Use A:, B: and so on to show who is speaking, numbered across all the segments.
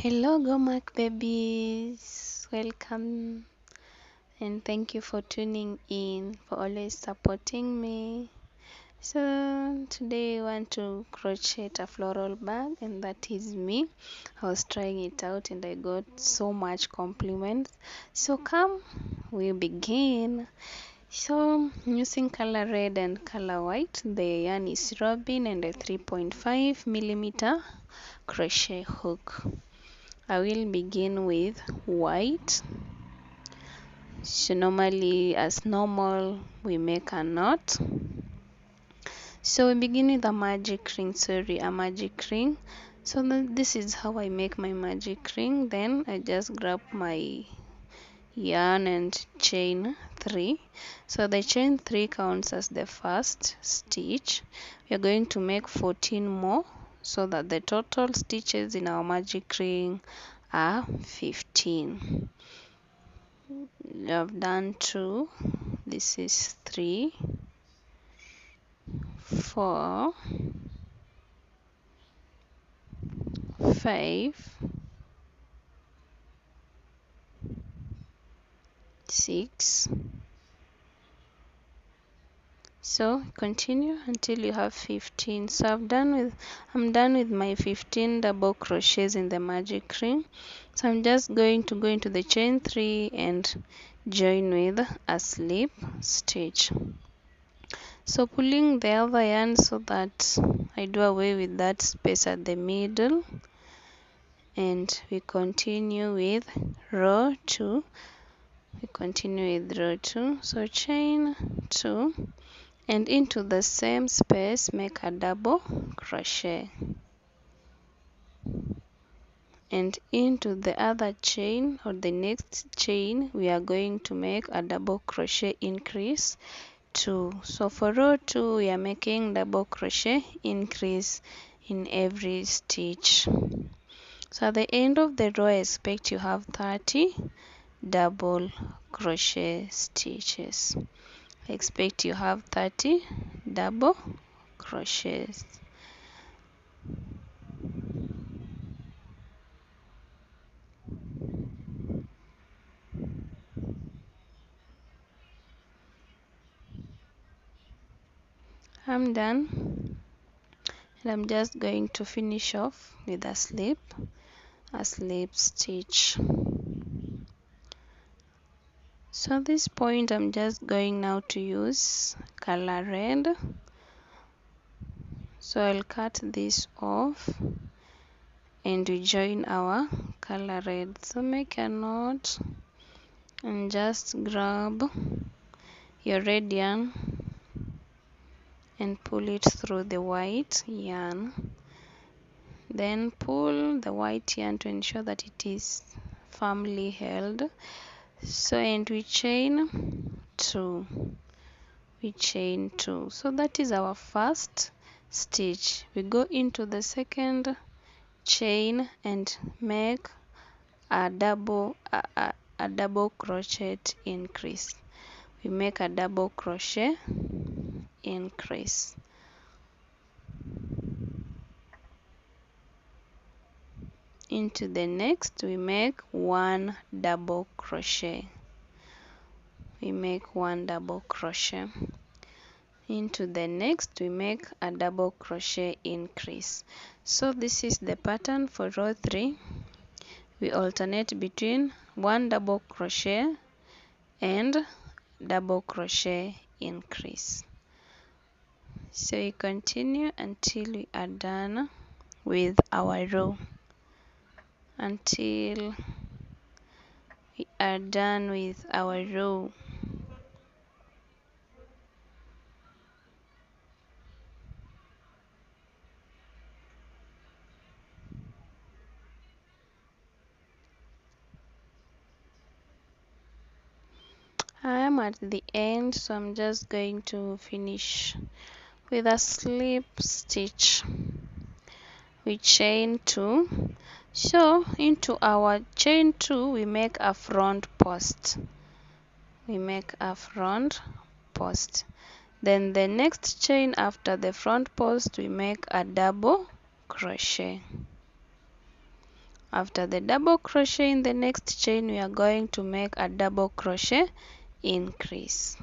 A: Hello, Gomak babies. Welcome and thank you for tuning in, for always supporting me. So, today I want to crochet a floral bag, and that is me. I was trying it out and I got so much compliments. So, come, we begin. So, I'm using color red and color white. The yarn is Robin and a 3.5 millimeter crochet hook. I will begin with white. So normally, as normal, we make a knot. So we begin with a magic ring, a magic ring. So this is how I make my magic ring. Then I just grab my yarn and chain 3. So the chain 3 counts as the first stitch. We are going to make 14 more so that the total stitches in our magic ring are 15. I've done 2. This is 3, 4, 5, 6. So continue until you have 15. So I'm done with my 15 double crochets in the magic ring. So I'm just going to go into the chain 3 and join with a slip stitch. So pulling the other yarn so that I do away with that space at the middle, and we continue with row 2. So chain 2 and into the same space make a double crochet, and into the other chain or the next chain we are going to make a double crochet increase 2. So for row 2 we are making double crochet increase in every stitch. So at the end of the row I expect you have 30 double crochet stitches. I expect you have 30 double crochets. I'm done, and I'm just going to finish off with a slip stitch. So at this point I'm just going now to use color red. So I'll cut this off and we join our color red. So make a knot and just grab your red yarn and pull it through the white yarn. Then pull the white yarn to ensure that it is firmly held. So and we chain 2. So that is our first stitch. We go into the second chain and make a double crochet increase. We make a double crochet increase. Into the next we make 1 double crochet. Into the next we make a double crochet increase. So this is the pattern for row 3. We alternate between 1 double crochet and double crochet increase. So we continue until we are done with our row. I am at the end, so I'm just going to finish with a slip stitch. We chain 2. So into our chain 2 we make a front post. Then the next chain after the front post we make a double crochet. After the double crochet in the next chain, we are going to make a double crochet increase.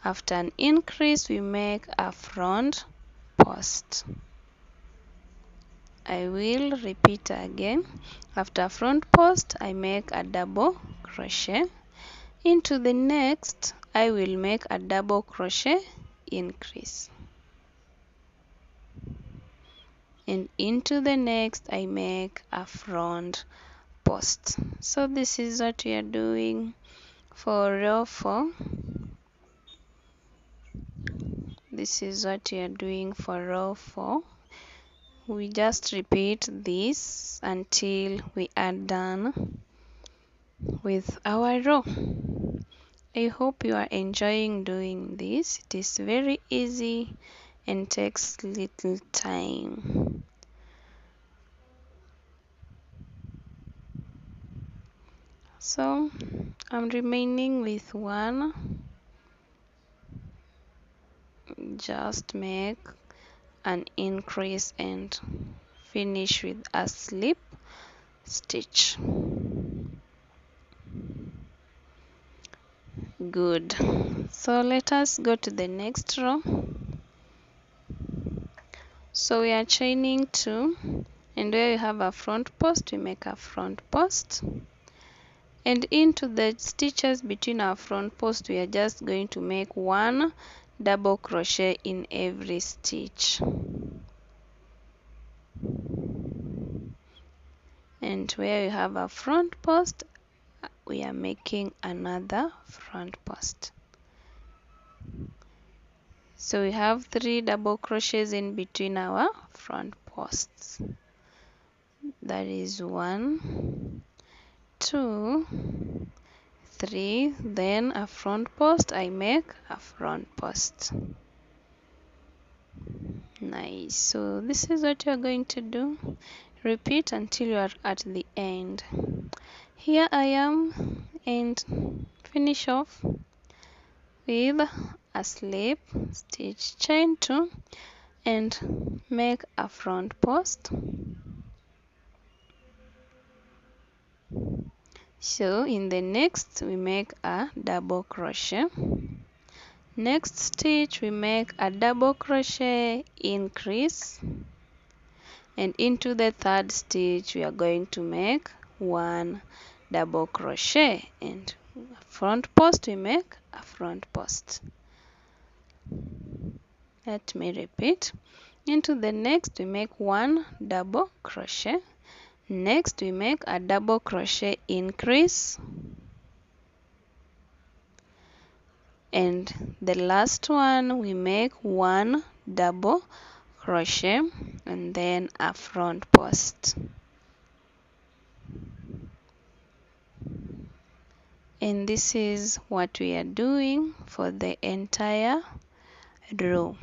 A: After an increase, we make a front post. I will repeat again. After front post, I make a double crochet. Into the next, I will make a double crochet increase. And into the next, I make a front post. So this is what we are doing for row 4. This is what we are doing for row 4. We just repeat this until we are done with our row. I hope you are enjoying doing this. It is very easy and takes little time. So I'm remaining with one. Just make an increase and finish with a slip stitch. Good. So let us go to the next row. So we are chaining 2, and where you have a front post, we make a front post. And into the stitches between our front post, we are just going to make 1 double crochet in every stitch. And where you have a front post, we are making another front post. So we have 3 double crochets in between our front posts. That is 1, 2, 3, then a front post. I make a front post. Nice. So this is what you are going to do. Repeat until you are at the end. Here I am, and finish off with a slip stitch, chain 2, and make a front post. So in the next, we make a double crochet. Next stitch, we make a double crochet increase, and into the third stitch we are going to make 1 double crochet, and front post, we make a front post. Let me repeat. Into the next, we make 1 double crochet. Next, we make a double crochet increase, and the last one, we make 1 double crochet and then a front post. And this is what we are doing for the entire row.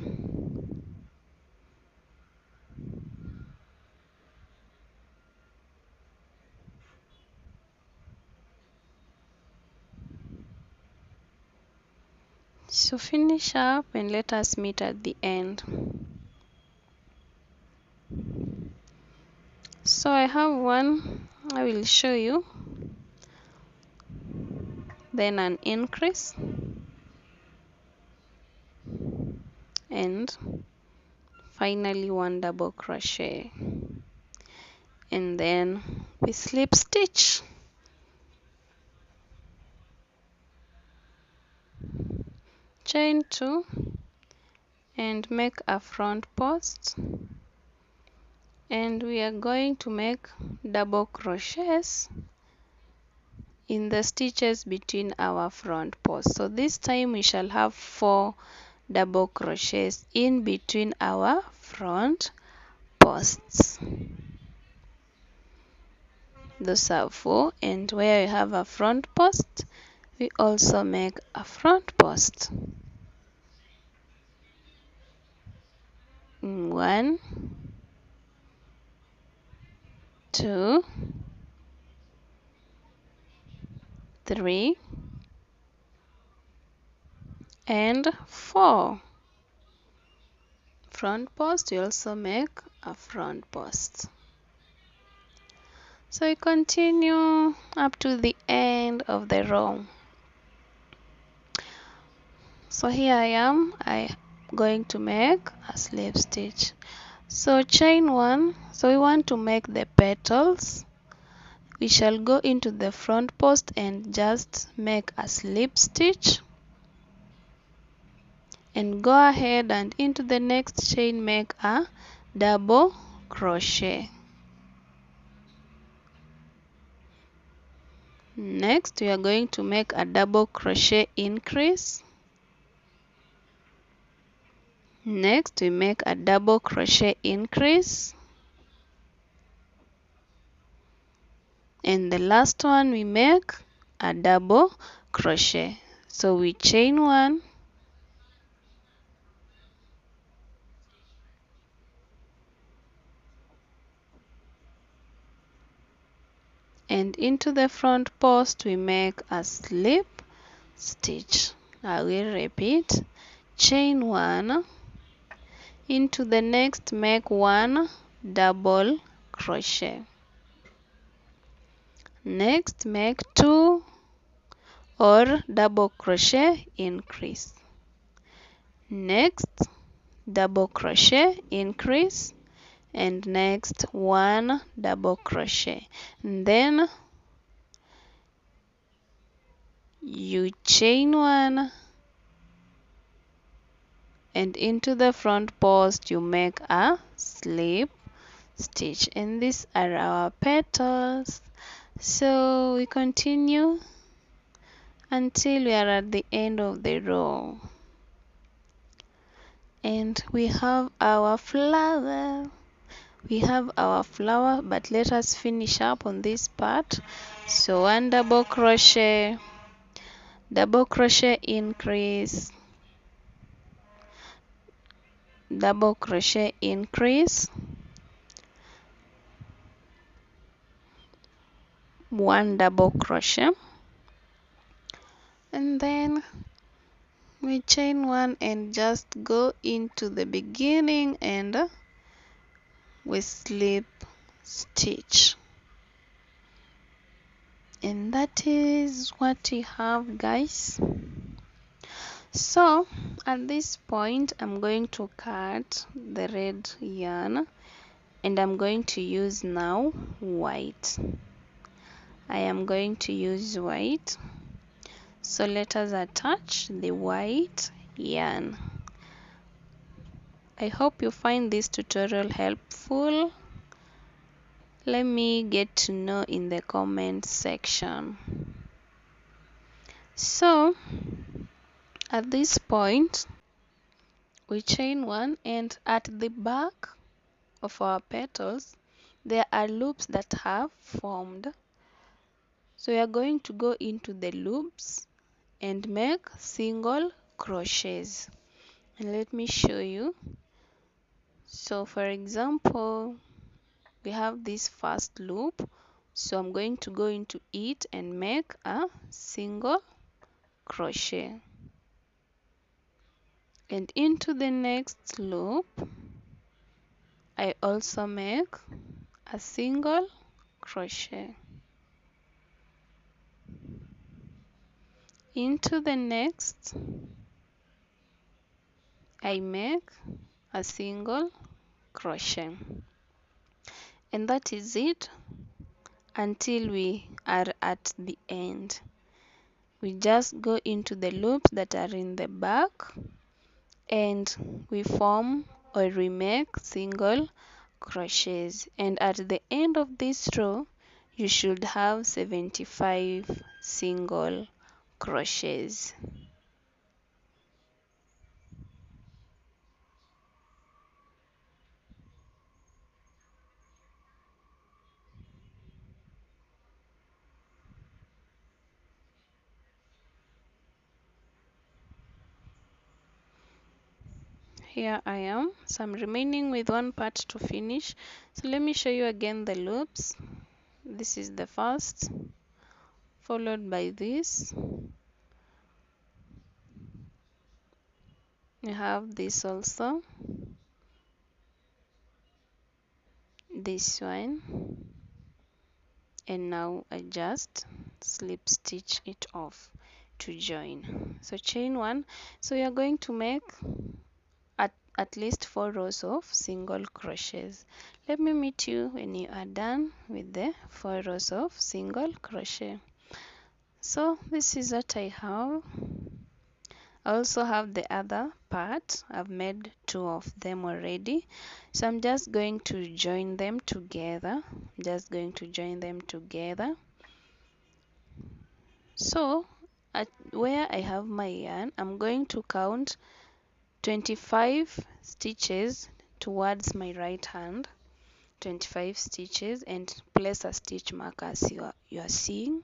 A: So finish up and let us meet at the end. So I have one, I will show you, then an increase, and finally 1 double crochet, and then we slip stitch. Chain 2 and make a front post, and we are going to make double crochets in the stitches between our front posts. So this time we shall have 4 double crochets in between our front posts. Those are 4, and where you have a front post, we also make a front post. 1, 2, 3, and 4. Front post, we also make a front post. So we continue up to the end of the row. So here I going to make a slip stitch. So chain 1. So we want to make the petals. We shall go into the front post and just make a slip stitch, and go ahead and into the next chain make a double crochet. Next we are going to make a double crochet increase. Next we make a double crochet increase, and the last one we make a double crochet. So we chain 1, and into the front post we make a slip stitch. I will repeat: chain 1, into the next make 1 double crochet, next make 2 or double crochet increase, next double crochet increase, and next 1 double crochet, and then you chain 1, and into the front post you make a slip stitch. And these are our petals. So we continue until we are at the end of the row, and we have our flower. But let us finish up on this part. So 1 double crochet increase, double crochet increase, 1 double crochet, and then we chain 1 and just go into the beginning and we slip stitch. And that is what we have, guys. So at this point I'm going to cut the red yarn, and I'm going to use now white. I am going to use white. So let us attach the white yarn. I hope you find this tutorial helpful. Let me get to know in the comment section. So at this point we chain 1, and at the back of our petals there are loops that have formed. So we are going to go into the loops and make single crochets, and let me show you. So for example, we have this first loop, so I'm going to go into it and make a single crochet, and into the next loop I also make a single crochet, into the next I make a single crochet, and that is it until we are at the end. We just go into the loops that are in the back and we form or we make single crochets, and at the end of this row you should have 75 single crochets. Here I am. So I'm remaining with one part to finish. So let me show you again the loops. This is the first, followed by this. You have this also, this one, and now I just slip stitch it off to join. So chain 1. So you are going to make at least 4 rows of single crochets. Let me meet you when you are done with the 4 rows of single crochet. So this is what I have. I also have the other part. I've made 2 of them already, so I'm just going to join them together. So at where I have my yarn, I'm going to count 25 stitches towards my right hand, 25 stitches, and place a stitch mark as you are seeing.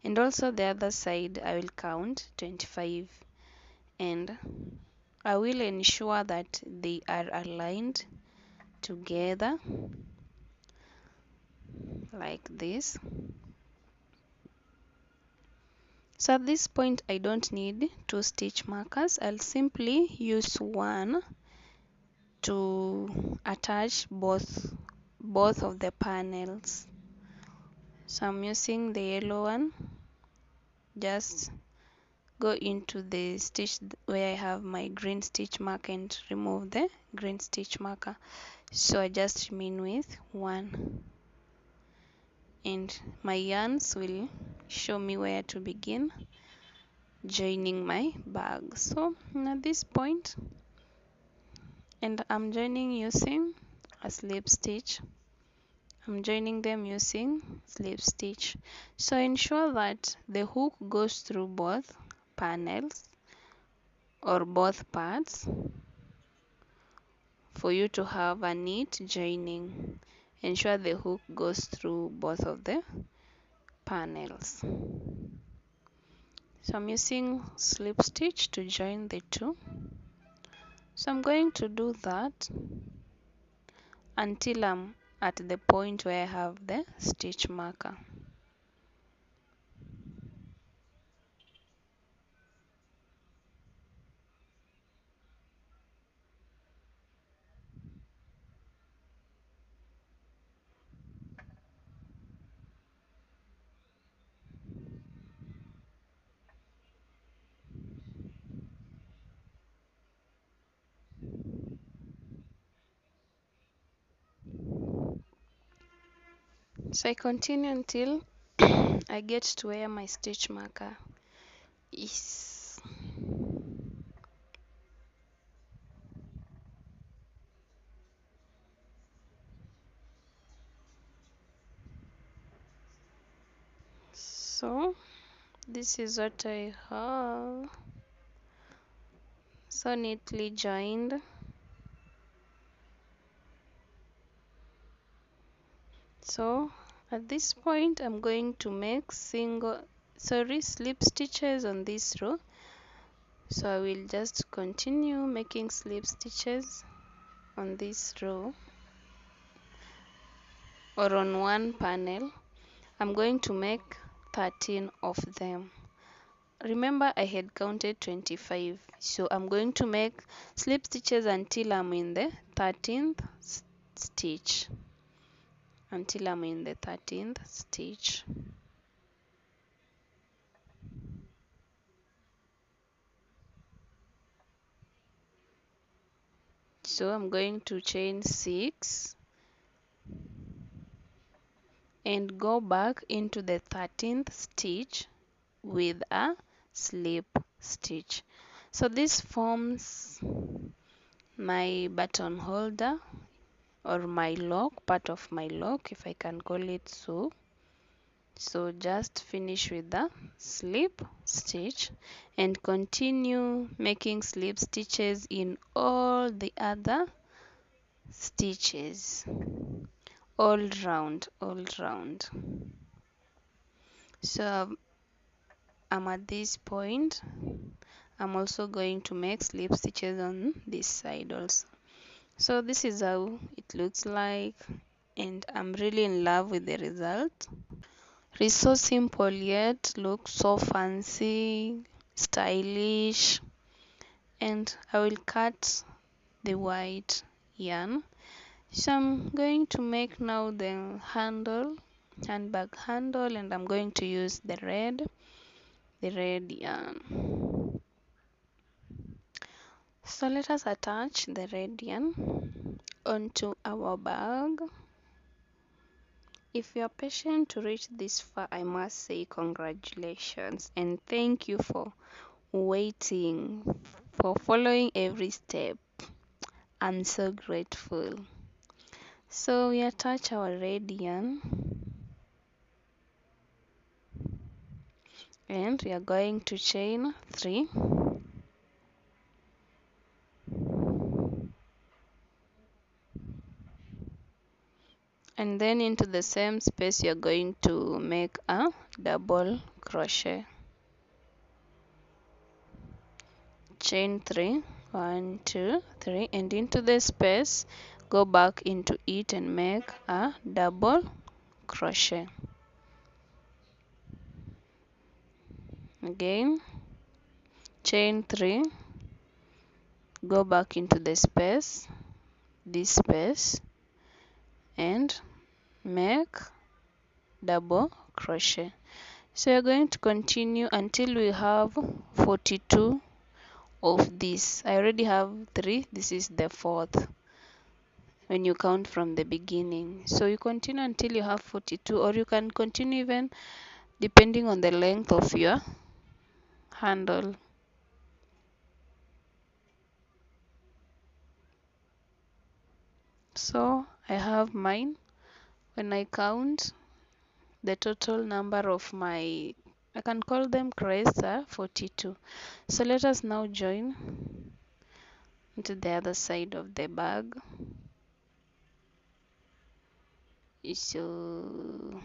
A: And also the other side I will count 25, and I will ensure that they are aligned together like this. So at this point I don't need 2 stitch markers. I'll simply use one to attach both of the panels. So I'm using the yellow one. Just go into the stitch where I have my green stitch mark and remove the green stitch marker. So I just remain with one, and my yarns will show me where to begin joining my bag. So at this point, and I'm joining using a slip stitch. I'm joining them using slip stitch. So ensure that the hook goes through both panels or both parts for you to have a neat joining. Ensure the hook goes through both of the panels. So I'm using slip stitch to join the two. So I'm going to do that until I'm at the point where I have the stitch marker. So I continue until I get to where my stitch marker is. So this is what I have, so neatly joined. So at this point I'm going to make slip stitches on this row. So I will just continue making slip stitches on this row or on one panel. I'm going to make 13 of them. Remember I had counted 25, so I'm going to make slip stitches until I'm in the 13th stitch. So I'm going to chain 6 and go back into the 13th stitch with a slip stitch. So this forms my button holder, or my lock, part of my lock if I can call it so. So just finish with the slip stitch and continue making slip stitches in all the other stitches all round. So I'm at this point. I'm also going to make slip stitches on this side also. So this is how it looks like, and I'm really in love with the result. It's so simple yet looks so fancy, stylish. And I will cut the white yarn. So I'm going to make now the handle handbag handle, and I'm going to use the red yarn. So let us attach the red yarn onto our bag. If you are patient to reach this far, I must say congratulations and thank you for waiting, for following every step. I'm so grateful. So we attach our red yarn and we are going to chain 3. And then into the same space you're going to make a double crochet. Chain 3, 1 2 3, and into the space go back into it and make a double crochet. Again, chain 3, go back into the space, this space, and make double crochet. So you're going to continue until we have 42 of this. I already have 3, this is the 4th when you count from the beginning. So you continue until you have 42, or you can continue even depending on the length of your handle. So I have mine. When I count the total number of my, I can call them crests, are 42. So let us now join into the other side of the bag. So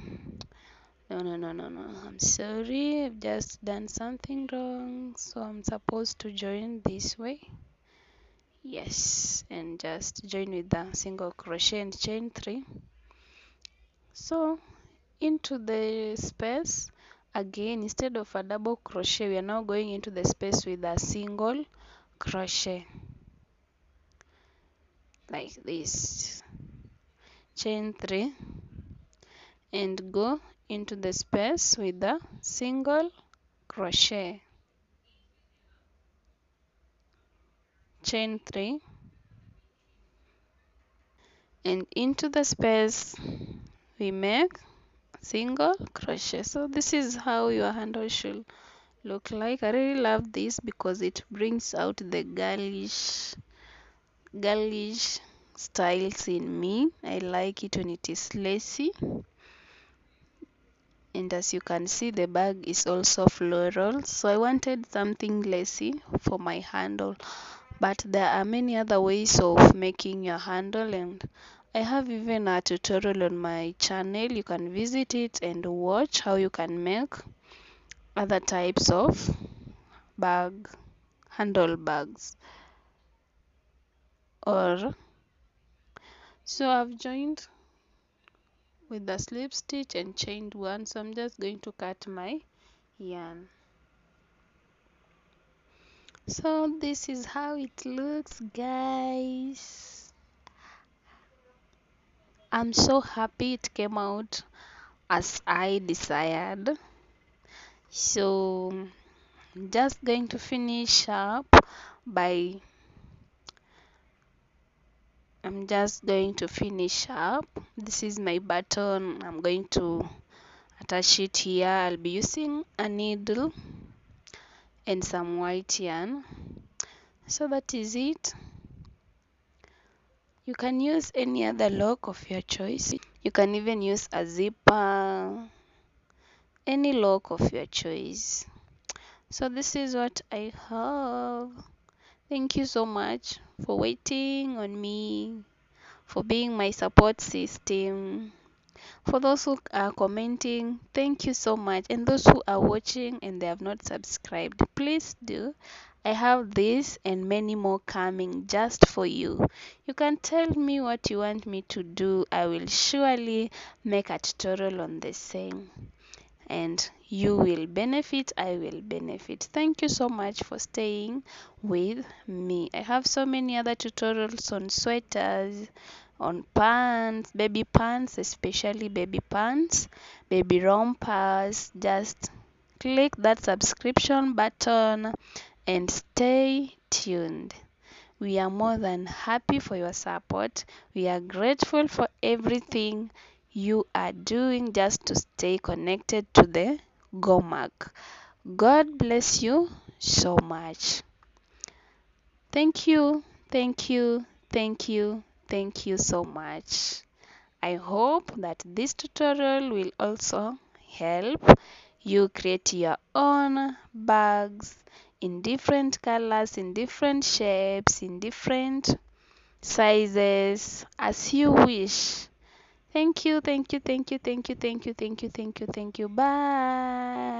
A: no, I'm sorry, I've just done something wrong. So I'm supposed to join this way. Yes, and just join with the single crochet and chain 3. So into the space again, instead of a double crochet, we are now going into the space with a single crochet like this. Chain 3 and go into the space with a single crochet. Chain 3 and into the space we make single crochet. So this is how your handle should look like. I really love this because it brings out the girlish styles in me. I like it when it is lacy, and as you can see the bag is also floral, so I wanted something lacy for my handle, but there are many other ways of making your handle, and I have even a tutorial on my channel. You can visit it and watch how you can make other types of handle bags. Or so I've joined with the slip stitch and chained 1, so I'm just going to cut my yarn. So this is how it looks, guys. I'm so happy it came out as I desired. So I'm just going to finish up by this is my button. I'm going to attach it here. I'll be using a needle and some white yarn. So that is it. You can use any other lock of your choice. You can even use a zipper, any lock of your choice. So this is what I have. Thank you so much for waiting on me, for being my support system. For those who are commenting, thank you so much. And those who are watching and they have not subscribed, please do. I have this and many more coming just for you. You can tell me what you want me to do. I will surely make a tutorial on the same. And you will benefit, I will benefit. Thank you so much for staying with me. I have so many other tutorials on sweaters, on pants, baby pants, especially baby pants, baby rompers. Just click that subscription button and stay tuned. We are more than happy for your support. We are grateful for everything you are doing just to stay connected to the GOMAG. God bless you so much. Thank you, thank you, thank you, thank you so much. I hope that this tutorial will also help you create your own bags in different colors, in different shapes, in different sizes, as you wish. Thank you, thank you, thank you, thank you, thank you, thank you, thank you, thank you. Bye.